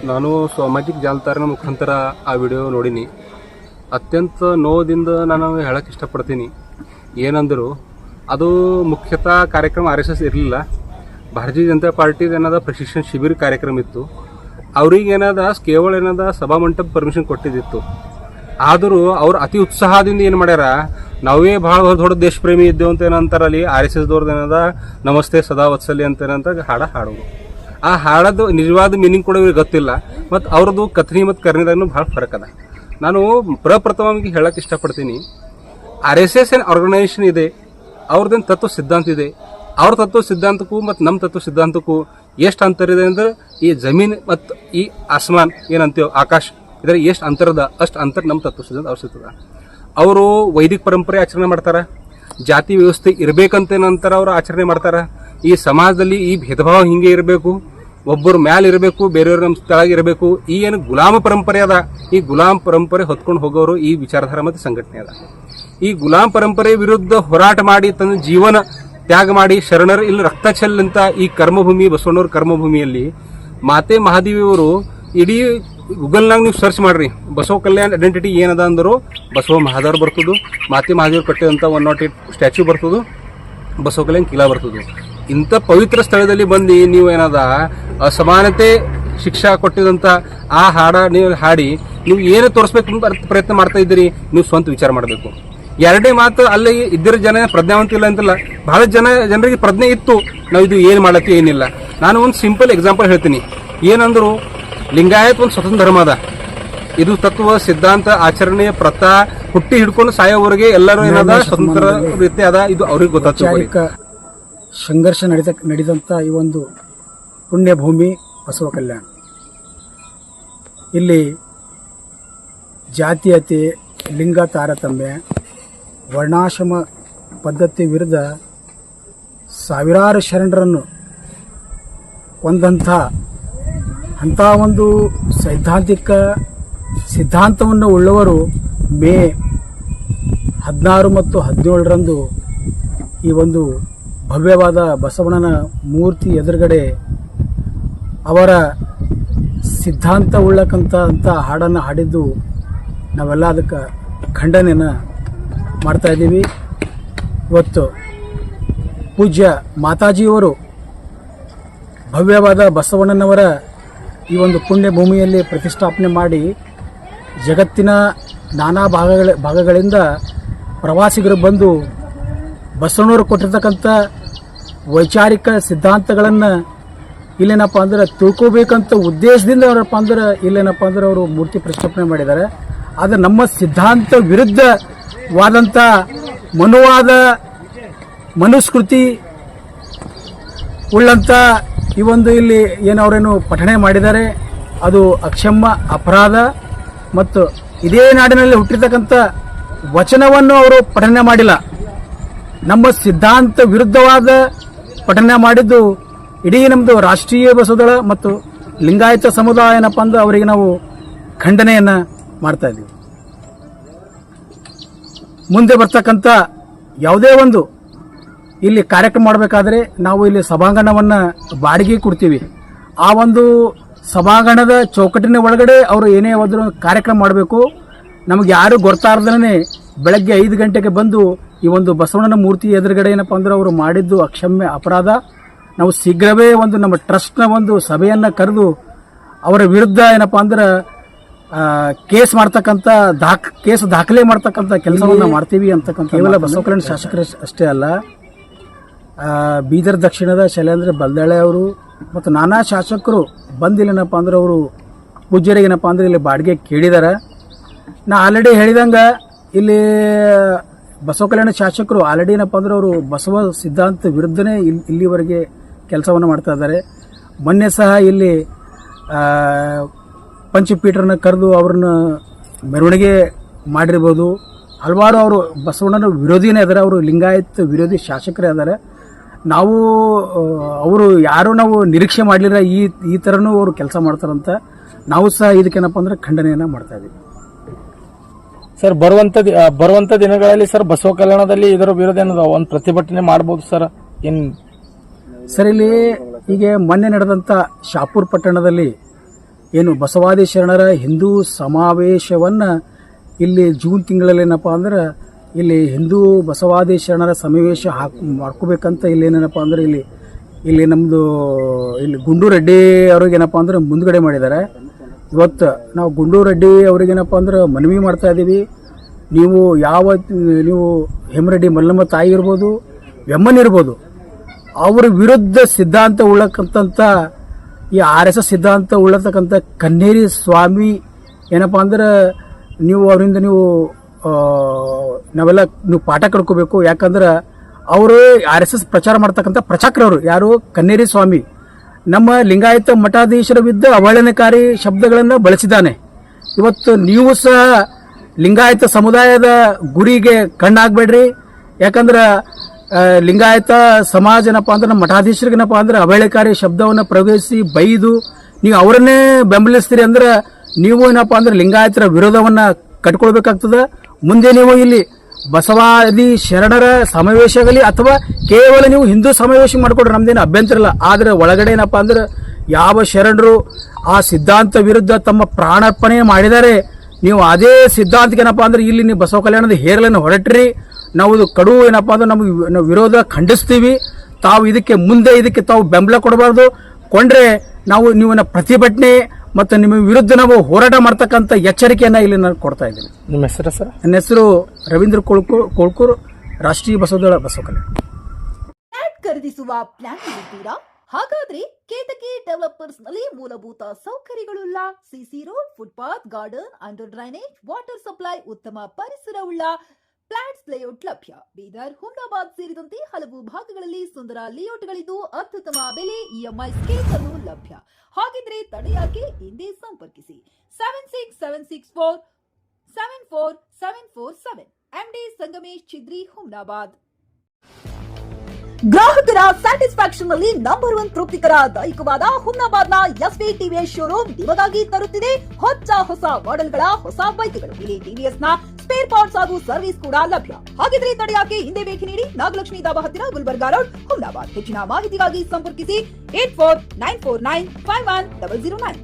ನಾನು ಸಾಮಾಜಿಕ ಜಾಲತಾಣದ ಮುಖಾಂತರ ಆ ವಿಡಿಯೋ ನೋಡೀನಿ. ಅತ್ಯಂತ ನೋದಿಂದ ನಾನು ಹೇಳಕ್ಕೆ ಇಷ್ಟಪಡ್ತೀನಿ. ಏನಂದರು ಅದು ಮುಖ್ಯತಃ ಕಾರ್ಯಕ್ರಮ RSS ಇರಲಿಲ್ಲ. ಭಾರತೀಯ ಜನತಾ ಪಾರ್ಟಿದು ಏನದ ಪ್ರಶಿಕ್ಷಣ ಶಿಬಿರ ಕಾರ್ಯಕ್ರಮ ಇತ್ತು. ಅವ್ರಿಗೆ ಏನದ ಕೇವಲ ಏನದ ಸಭಾಮಂಟಪ ಪರ್ಮಿಷನ್ ಕೊಟ್ಟಿದ್ದಿತ್ತು. ಆದರೂ ಅವ್ರು ಅತಿ ಉತ್ಸಾಹದಿಂದ ಏನು ಮಾಡ್ಯಾರ, ನಾವೇ ಭಾಳ ದೊಡ್ಡ ದೇಶ ಪ್ರೇಮಿ ಇದ್ದೇವೆ ಅಂತ ಏನಂತಾರೆ ಅಲ್ಲಿ RSS ದವ್ರದ್ದು ಏನದ ನಮಸ್ತೆ ಸದಾ ವತ್ಸಲ್ಯ ಅಂತ ಏನಂತ ಹಾಡೋದು. ಆ ಹಾಡೋದು ನಿಜವಾದ ಮೀನಿಂಗ್ ಕೂಡ ಇವ್ರಿಗೆ ಗೊತ್ತಿಲ್ಲ. ಮತ್ತು ಅವ್ರದ್ದು ಕಥನಿ ಮತ್ತು ಕರ್ನಿದಾಗೂ ಭಾಳ ಫರಕ್ ಅದ. ನಾನು ಪ್ರಪ್ರಥಮವಾಗಿ ಹೇಳಕ್ಕೆ ಇಷ್ಟಪಡ್ತೀನಿ, RSS ಏನು ಆರ್ಗನೈಸೇಷನ್ ಇದೆ, ಅವ್ರದ್ದೇನು ತತ್ವ ಸಿದ್ಧಾಂತ ಇದೆ. ಅವ್ರ ತತ್ವ ಸಿದ್ಧಾಂತಕ್ಕೂ ಮತ್ತು ನಮ್ಮ ತತ್ವ ಸಿದ್ಧಾಂತಕ್ಕೂ ಎಷ್ಟು ಅಂತರ ಇದೆ ಅಂದ್ರೆ ಈ ಜಮೀನು ಮತ್ತು ಈ ಆಸ್ಮಾನ್ ಏನಂತೀವಿ ಆಕಾಶ ಇದರ ಎಷ್ಟು ಅಂತರದ ಅಷ್ಟು ಅಂತರ ನಮ್ಮ ತತ್ವ ಸಿದ್ಧಾಂತ ಅವ್ರು ಸಿಗ್ತದ. ಅವರು ವೈದಿಕ ಪರಂಪರೆ ಆಚರಣೆ ಮಾಡ್ತಾರೆ. ಜಾತಿ ವ್ಯವಸ್ಥೆ ಇರಬೇಕಂತೇನಂತರ ಅವರು ಆಚರಣೆ ಮಾಡ್ತಾರೆ. ಈ ಸಮಾಜದಲ್ಲಿ ಈ ಭೇದ ಭಾವ ಹಿಂಗೆ ಇರಬೇಕು, ಒಬ್ಬರು ಮ್ಯಾಲೆ ಇರಬೇಕು, ಬೇರೆಯವ್ರ ನಮ್ಮ ಸ್ಥಳಾಗಿ ಇರಬೇಕು. ಈ ಏನು ಗುಲಾಮ ಪರಂಪರೆ ಅದ, ಈ ಗುಲಾಮ ಪರಂಪರೆ ಹೊತ್ಕೊಂಡು ಹೋಗೋರು ಈ ವಿಚಾರಧಾರ ಮತ್ತು ಸಂಘಟನೆ ಅದ. ಈ ಗುಲಾಮ ಪರಂಪರೆ ವಿರುದ್ಧ ಹೋರಾಟ ಮಾಡಿ ತನ್ನ ಜೀವನ ತ್ಯಾಗ ಮಾಡಿ ಶರಣರು ಇಲ್ಲಿ ರಕ್ತ ಚೆಲ್ಲಂತ ಈ ಕರ್ಮಭೂಮಿ ಬಸವಣ್ಣವ್ರ ಕರ್ಮಭೂಮಿಯಲ್ಲಿ ಮಾತೆ ಮಹಾದೇವಿಯವರು ಇಡೀ ಗೂಗಲ್ನಾಗ ನೀವು ಸರ್ಚ್ ಮಾಡ್ರಿ, ಬಸವ ಕಲ್ಯಾಣ ಐಡೆಂಟಿಟಿ ಏನದ ಅಂದರು ಬಸವ ಮಹಾದೇವ್ರು ಬರ್ತದು, ಮಾತೆ ಮಹಾದೇವ್ರು ಕಟ್ಟಿದಂಥ 108 ಸ್ಟ್ಯಾಚ್ಯೂ ಬರ್ತದು, ಬಸವ ಕಲ್ಯಾಣ ಕಿಲಾ ಬರ್ತದೆ. ಇಂಥ ಪವಿತ್ರ ಸ್ಥಳದಲ್ಲಿ ಬಂದು ನೀವು ಏನದ ಅಸಮಾನತೆ ಶಿಕ್ಷಾ ಕೊಟ್ಟಿದಂಥ ಆ ಹಾಡ ನೀವು ಹಾಡಿ ನೀವು ಏನು ತೋರಿಸ್ಬೇಕು ಪ್ರಯತ್ನ ಮಾಡ್ತಾ ಇದ್ದೀರಿ, ನೀವು ಸ್ವಂತ ವಿಚಾರ ಮಾಡಬೇಕು. ಎರಡೇ ಮಾತು ಅಲ್ಲಿ ಇದ್ದಿರೋ ಜನ ಪ್ರಜ್ಞಾವಂತ ಇಲ್ಲ ಅಂತಿಲ್ಲ, ಬಹಳ ಜನರಿಗೆ ಪ್ರಜ್ಞೆ ಇತ್ತು, ನಾವು ಇದು ಏನು ಮಾಡತ್ತೀವಿ ಏನಿಲ್ಲ. ನಾನು ಒಂದು ಸಿಂಪಲ್ ಎಕ್ಸಾಂಪಲ್ ಹೇಳ್ತೀನಿ. ಏನಂದ್ರು ಲಿಂಗಾಯತ್ ಒಂದು ಸ್ವತಂತ್ರ ಧರ್ಮ ಅದ. ಇದು ತತ್ವ ಸಿದ್ಧಾಂತ ಆಚರಣೆ ಪ್ರಥಾ ಹುಟ್ಟಿ ಹಿಡ್ಕೊಂಡು ಸಾಯೋವರೆಗೆ ಎಲ್ಲರೂ ಏನದ ಸ್ವತಂತ್ರ ರೀತಿ ಅದ. ಇದು ಅವ್ರಿಗೆ ಗೊತ್ತಾಗ್ತದೆ. ಸಂಘರ್ಷ ನಡೆದಂತ ಈ ಒಂದು ಪುಣ್ಯ ಭೂಮಿ ಬಸವ ಕಲ್ಯಾಣ, ಇಲ್ಲಿ ಜಾತೀಯತೆ, ಲಿಂಗ ತಾರತಮ್ಯ, ವರ್ಣಾಶ್ರಮ ಪದ್ಧತಿ ವಿರುದ್ಧ ಸಾವಿರಾರು ಶರಣರನ್ನು ಕೊಂದಂಥ ಅಂಥ ಒಂದು ಸೈದ್ಧಾಂತಿಕ ಸಿದ್ಧಾಂತವನ್ನು ಉಳ್ಳವರು ಮೇ 16 ಮತ್ತು 17ರಂದು ಈ ಒಂದು ಭವ್ಯವಾದ ಬಸವಣ್ಣನ ಮೂರ್ತಿ ಎದುರುಗಡೆ ಅವರ ಸಿದ್ಧಾಂತ ಉಳ್ಳಕ್ಕಂಥ ಹಾಡನ್ನು ಹಾಡಿದ್ದು ನಾವೆಲ್ಲ ಅದಕ್ಕೆ ಖಂಡನೆಯನ್ನು ಮಾಡ್ತಾ ಇದ್ದೀವಿ. ಇವತ್ತು ಪೂಜ್ಯ ಮಾತಾಜಿಯವರು ಭವ್ಯವಾದ ಬಸವಣ್ಣನವರ ಈ ಒಂದು ಪುಣ್ಯ ಭೂಮಿಯಲ್ಲಿ ಪ್ರತಿಷ್ಠಾಪನೆ ಮಾಡಿ ಜಗತ್ತಿನ ನಾನಾ ಭಾಗಗಳಿಂದ ಪ್ರವಾಸಿಗರು ಬಂದು ಬಸವಣ್ಣವರು ಕೊಟ್ಟಿರ್ತಕ್ಕಂಥ ವೈಚಾರಿಕ ಸಿದ್ಧಾಂತಗಳನ್ನು ಇಲ್ಲೇನಪ್ಪ ಅಂದ್ರೆ ತಿಳ್ಕೋಬೇಕಂತ ಉದ್ದೇಶದಿಂದ ಅವರಪ್ಪ ಅಂದ್ರೆ ಇಲ್ಲೇನಪ್ಪ ಅಂದ್ರೆ ಅವರು ಮೂರ್ತಿ ಪ್ರತಿಷ್ಠಾಪನೆ ಮಾಡಿದ್ದಾರೆ. ಆದರೆ ನಮ್ಮ ಸಿದ್ಧಾಂತ ವಿರುದ್ಧವಾದಂಥ ಮನುವಾದ ಮನುಸ್ಮೃತಿ ಉಳ್ಳಂಥ ಈ ಒಂದು ಇಲ್ಲಿ ಏನು ಅವರೇನು ಪಠಣೆ ಮಾಡಿದ್ದಾರೆ ಅದು ಅಕ್ಷಮ್ಯ ಅಪರಾಧ. ಮತ್ತು ಇದೇ ನಾಡಿನಲ್ಲಿ ಹುಟ್ಟಿರ್ತಕ್ಕಂಥ ವಚನವನ್ನು ಅವರು ಪಠಣೆ ಮಾಡಿಲ್ಲ, ನಮ್ಮ ಸಿದ್ಧಾಂತ ವಿರುದ್ಧವಾದ ಪಠಣೆ ಮಾಡಿದ್ದು ಇಡೀ ನಮ್ಮದು ರಾಷ್ಟ್ರೀಯ ಬಸವದಳ ಮತ್ತು ಲಿಂಗಾಯತ ಸಮುದಾಯ ಏನಪ್ಪ ಅಂದ್ರೆ ಅವರಿಗೆ ನಾವು ಖಂಡನೆಯನ್ನು ಮಾಡ್ತಾ ಇದ್ದೀವಿ. ಮುಂದೆ ಬರ್ತಕ್ಕಂಥ ಯಾವುದೇ ಒಂದು ಇಲ್ಲಿ ಕಾರ್ಯಕ್ರಮ ಮಾಡಬೇಕಾದ್ರೆ ನಾವು ಇಲ್ಲಿ ಸಭಾಂಗಣವನ್ನು ಬಾಡಿಗೆ ಕೊಡ್ತೀವಿ. ಆ ಒಂದು ಸಭಾಂಗಣದ ಚೌಕಟ್ಟಿನ ಒಳಗಡೆ ಅವರು ಏನೇ ಹೋದ್ರೂ ಕಾರ್ಯಕ್ರಮ ಮಾಡಬೇಕು. ನಮಗೆ ಯಾರು ಗೊತ್ತಾರ್ದೇ ಬೆಳಗ್ಗೆ 5 ಗಂಟೆಗೆ ಬಂದು ಈ ಒಂದು ಬಸವಣ್ಣನ ಮೂರ್ತಿ ಎದುರುಗಡೆ ಏನಪ್ಪ ಅಂದ್ರೆ ಅವರು ಮಾಡಿದ್ದು ಅಕ್ಷಮ್ಯ ಅಪರಾಧ. ನಾವು ಶೀಘ್ರವೇ ಒಂದು ನಮ್ಮ ಟ್ರಸ್ಟ್ನ ಒಂದು ಸಭೆಯನ್ನು ಕರೆದು ಅವರ ವಿರುದ್ಧ ಏನಪ್ಪ ಅಂದ್ರೆ ಕೇಸ್ ಮಾಡ್ತಕ್ಕಂಥ ಕೇಸ್ ದಾಖಲೆ ಮಾಡ್ತಕ್ಕಂಥ ಕೆಲಸವನ್ನು ಮಾಡ್ತೀವಿ ಅಂತಕ್ಕಂಥ. ಕೇವಲ ಬಸವ ಕಲ್ಯಾಣ ಶಾಸಕರು ಅಷ್ಟೇ ಅಲ್ಲ, ಬೀದರ್ ದಕ್ಷಿಣದ ಶೈಲೇಂದ್ರ ಬಲ್ದಾಳೆ ಅವರು ಮತ್ತು ನಾನಾ ಶಾಸಕರು ಬಂದಿಲ್ಲೇನಪ್ಪ ಅಂದ್ರೆ ಅವರು ಪೂಜ್ಯರಿಗೆ ಏನಪ್ಪ ಅಂದ್ರೆ ಇಲ್ಲಿ ಬಾಡಿಗೆ ಕೇಳಿದ್ದಾರೆ. ನಾ ಆಲ್ರೆಡಿ ಹೇಳಿದಂಗೆ ಇಲ್ಲಿ ಬಸವ ಕಲ್ಯಾಣ ಶಾಸಕರು ಆಲ್ರೆಡಿ ಏನಪ್ಪ ಅಂದ್ರೆ ಅವರು ಬಸವ ಸಿದ್ಧಾಂತ ವಿರುದ್ಧನೇ ಇಲ್ಲಿವರೆಗೆ ಕೆಲಸವನ್ನು ಮಾಡ್ತಾ ಇದ್ದಾರೆ. ಮೊನ್ನೆ ಸಹ ಇಲ್ಲಿ ಪಂಚಪೀಠರನ್ನ ಕರೆದು ಅವ್ರನ್ನ ಮೆರವಣಿಗೆ ಮಾಡಿರ್ಬೋದು. ಹಲವಾರು ಅವರು ಬಸವಣ್ಣನ ವಿರೋಧಿನೇ ಇದ್ದಾರೆ, ಅವರು ಲಿಂಗಾಯತ್ ವಿರೋಧಿ ಶಾಸಕರೇ ಇದ್ದಾರೆ. ನಾವು ಅವರು ಯಾರೂ ನಾವು ನಿರೀಕ್ಷೆ ಮಾಡಲಿಲ್ಲ ಈ ಥರನೂ ಅವರು ಕೆಲಸ ಮಾಡ್ತಾರಂತ. ನಾವು ಸಹ ಇದಕ್ಕೇನಪ್ಪ ಅಂದ್ರೆ ಖಂಡನೆಯನ್ನು ಮಾಡ್ತಾ ಇದ್ದೀವಿ. ಸರ್, ಬರುವಂತ ದಿನಗಳಲ್ಲಿ ಸರ್ ಬಸವ ಕಲ್ಯಾಣದಲ್ಲಿ ಇದರ ವಿರೋಧ ಏನದ ಒಂದು ಪ್ರತಿಭಟನೆ ಮಾಡಬಹುದು ಸರ್? ಏನ್ ಸರ್, ಇಲ್ಲಿ ಈಗ ಮೊನ್ನೆ ನಡೆದಂಥ ಶಾಪುರ್ ಪಟ್ಟಣದಲ್ಲಿ ಏನು ಬಸವಾದಿ ಶರಣರ ಹಿಂದೂ ಸಮಾವೇಶವನ್ನು ಇಲ್ಲಿ ಜೂನ್ ತಿಂಗಳಲ್ಲಿ ಏನಪ್ಪ ಅಂದ್ರೆ ಇಲ್ಲಿ ಹಿಂದೂ ಬಸವಾದಿ ಶರಣರ ಸಮಾವೇಶ ಮಾಡ್ಕೋಬೇಕಂತ ಇಲ್ಲಿ ಏನೇನಪ್ಪ ಅಂದ್ರೆ ಇಲ್ಲಿ ನಮ್ಮದು ಇಲ್ಲಿ ಗುಂಡೂರೆಡ್ಡಿ ಅವ್ರಿಗೇನಪ್ಪ ಅಂದ್ರೆ ಮುಂದ್ಗಡೆ ಮಾಡಿದ್ದಾರೆ. ಇವತ್ತು ನಾವು ಗುಂಡೂರೆಡ್ಡಿ ಅವ್ರಿಗೇನಪ್ಪ ಅಂದ್ರೆ ಮನವಿ ಮಾಡ್ತಾ ಇದ್ದೀವಿ. ನೀವು ಹೇಮರೆಡ್ಡಿ ಮಲ್ಲಮ್ಮ ತಾಯಿ ಇರ್ಬೋದು, ವೆಮ್ಮನ್ ಇರ್ಬೋದು, ಅವ್ರ ವಿರುದ್ಧ ಸಿದ್ಧಾಂತ ಉಳ್ಳಕ್ಕಂತ ಈ RSS ಸಿದ್ಧಾಂತ ಉಳ್ಳತಕ್ಕಂಥ ಕನ್ನೇರಿ ಸ್ವಾಮಿ ಏನಪ್ಪ ಅಂದ್ರೆ ಅವರಿಂದ ನಾವೆಲ್ಲ ಪಾಠ ಕಳ್ಕೋಬೇಕು. ಯಾಕಂದ್ರೆ ಅವರು RSS ಪ್ರಚಾರ ಮಾಡ್ತಕ್ಕಂಥ ಪ್ರಚಾರಕರವರು ಯಾರು ಕನ್ನೇರಿ ಸ್ವಾಮಿ ನಮ್ಮ ಲಿಂಗಾಯತ ಮಠಾಧೀಶರ ವಿರುದ್ಧ ಅವಹೇಳನಕಾರಿ ಶಬ್ದಗಳನ್ನು ಬಳಸಿದ್ದಾನೆ. ಇವತ್ತು ನೀವು ಸಹ ಲಿಂಗಾಯತ ಸಮುದಾಯದ ಗುರಿಗೆ ಕಣ್ಣಾಗಬೇಡ್ರಿ. ಯಾಕಂದ್ರೆ ಲಿಂಗಾಯತ ಸಮಾಜ ಏನಪ್ಪ ಅಂದ್ರೆ ನಮ್ಮ ಮಠಾಧೀಶರಿಗೇನಪ್ಪ ಅಂದ್ರೆ ಅವಹೇಳನಕಾರಿ ಶಬ್ದವನ್ನು ಪ್ರವೇಶಿಸಿ ಬೈದು ನೀವು ಅವರನ್ನೇ ಬೆಂಬಲಿಸ್ತೀರಿ ಅಂದ್ರೆ ನೀವು ಏನಪ್ಪ ಅಂದ್ರೆ ಲಿಂಗಾಯತರ ವಿರೋಧವನ್ನ ಕಟ್ಕೊಳ್ಬೇಕಾಗ್ತದೆ. ಮುಂದೆ ನೀವು ಇಲ್ಲಿ ಬಸವಾದಿ ಶರಣರ ಸಮಾವೇಶ ಆಗಲಿ ಅಥವಾ ಕೇವಲ ನೀವು ಹಿಂದೂ ಸಮಾವೇಶ ಮಾಡ್ಕೊಡ್ರಿ, ನಮ್ದೇನು ಅಭ್ಯಂತರ ಇಲ್ಲ. ಆದ್ರೆ ಒಳಗಡೆ ಏನಪ್ಪ ಅಂದ್ರೆ ಯಾವ ಶರಣರು ಆ ಸಿದ್ಧಾಂತ ವಿರುದ್ಧ ತಮ್ಮ ಪ್ರಾಣಾರ್ಪಣೆ ಮಾಡಿದ್ದಾರೆ, ನೀವು ಅದೇ ಸಿದ್ಧಾಂತಕ್ಕೆ ಏನಪ್ಪ ಅಂದ್ರೆ ಇಲ್ಲಿ ನೀವು ಬಸವ ಕಲ್ಯಾಣದ ಹೇರಲನ್ನು ಹೊರಟ್ರಿ. ನಾವು ಇದು ಕಡು ಏನಪ್ಪ ಅಂದ್ರೆ ನಾವು ವಿರೋಧ ಖಂಡಿಸ್ತೀವಿ. ತಾವು ಇದಕ್ಕೆ ತಾವು ಬೆಂಬಲ ಕೊಡಬಾರ್ದು. ಕೊಂಡ್ರೆ ನೀವನ್ನ ಪ್ರತಿಭಟನೆ ಮತ್ತು ನಿಮ್ಮ ವಿರುದ್ಧ ನಾವು ಹೋರಾಟ ಮಾಡ್ತಕ್ಕಂಥ ಎಚ್ಚರಿಕೆಯನ್ನ ಇಲ್ಲಿ ನಾನು ಕೊಡ್ತಾ ಇದ್ದೀನಿ. ನಿಮ್ಮ ಹೆಸರು ಸರ್? ನನ್ನ ಹೆಸರು ರವೀಂದ್ರ ಕೋಳ್ಕೂರ್, ರಾಷ್ಟ್ರೀಯ ಬಸವದಳ ಬಸವ ಕಲ್ಯಾಣ. ಫ್ಲಾಟ್ ಖರೀದಿಸುವ ಪ್ಲಾನ್ ಇದ್ದೀರಾ? ಹಾಗಾದ್ರೆ ಕೇತಕಿ ಡೆವಲಪರ್ಸ್ ನಲ್ಲಿ ಮೂಲಭೂತ ಸೌಕರ್ಯಗಳುಳ್ಳ CC road, footpath, garden, under drainage, water supply, ಉತ್ತಮ ಪರಿಸರವುಳ್ಳ ಫ್ಲಾಟ್ಸ್ ಲೇಔಟ್ ಲಭ್ಯ. ಬೀದರ್, ಹುಮ್ನಾಬಾದ್ ಸೇರಿದಂತೆ ಹಲವು ಭಾಗಗಳಲ್ಲಿ ಸುಂದರ ಲೇಔಟ್ಗಳಿದ್ದು ಅತ್ಯುತ್ತಮ ಬೆಲೆ, EMI ಸ್ಕೀಮ್ಸ್ ಅನ್ನು ಲಭ್ಯ. ಹಾಗಿದ್ರೆ ತಡೆಯಾಕೆ? ಹಿಂದೆ ಸಂಪರ್ಕಿಸಿ 7676474747 MD ಸಂಗಮೇಶ್ ಚಿದ್ರಿ, ಹುಮ್ನಾಬಾದ್. ಗ್ರಾಹಕರ ಸ್ಯಾಟಿಸ್ಫ್ಯಾಕ್ಷನ್ ನಲ್ಲಿ ನಂಬರ್ 1 ತೃಪ್ತಿಕರ ದೈಹಿಕವಾದ ಹುಮ್ನಾಬಾದ್ನ SV TVS ಶೋರೂಮ್ ನಿಮಗಾಗಿ ತರುತ್ತಿದೆ ಹೊಸ ಮಾಡೆಲ್ಗಳ ಹೊಸ ಬೈಕ್ಗಳು. ಇಲ್ಲಿ TVS ನ ಸ್ಪೇರ್ ಪಾರ್ಟ್ಸ್ ಹಾಗೂ ಸರ್ವಿಸ್ ಕೂಡ ಲಭ್ಯ. ಹಾಗಿದ್ರೆ ತಡೆಯಾಕೆ? ಹಿಂದೆ ಭೇಟಿ ನೀಡಿ, ನಾಗಲಕ್ಷ್ಮಿ ಧಾಬಾ ಹತ್ತಿರ, ಗುಲ್ಬರ್ಗಾ ರೋಡ್, ಹುಮ್ನಾಬಾದ್. ಹೆಚ್ಚಿನ ಮಾಹಿತಿಗಾಗಿ ಸಂಪರ್ಕಿಸಿ 8494951009.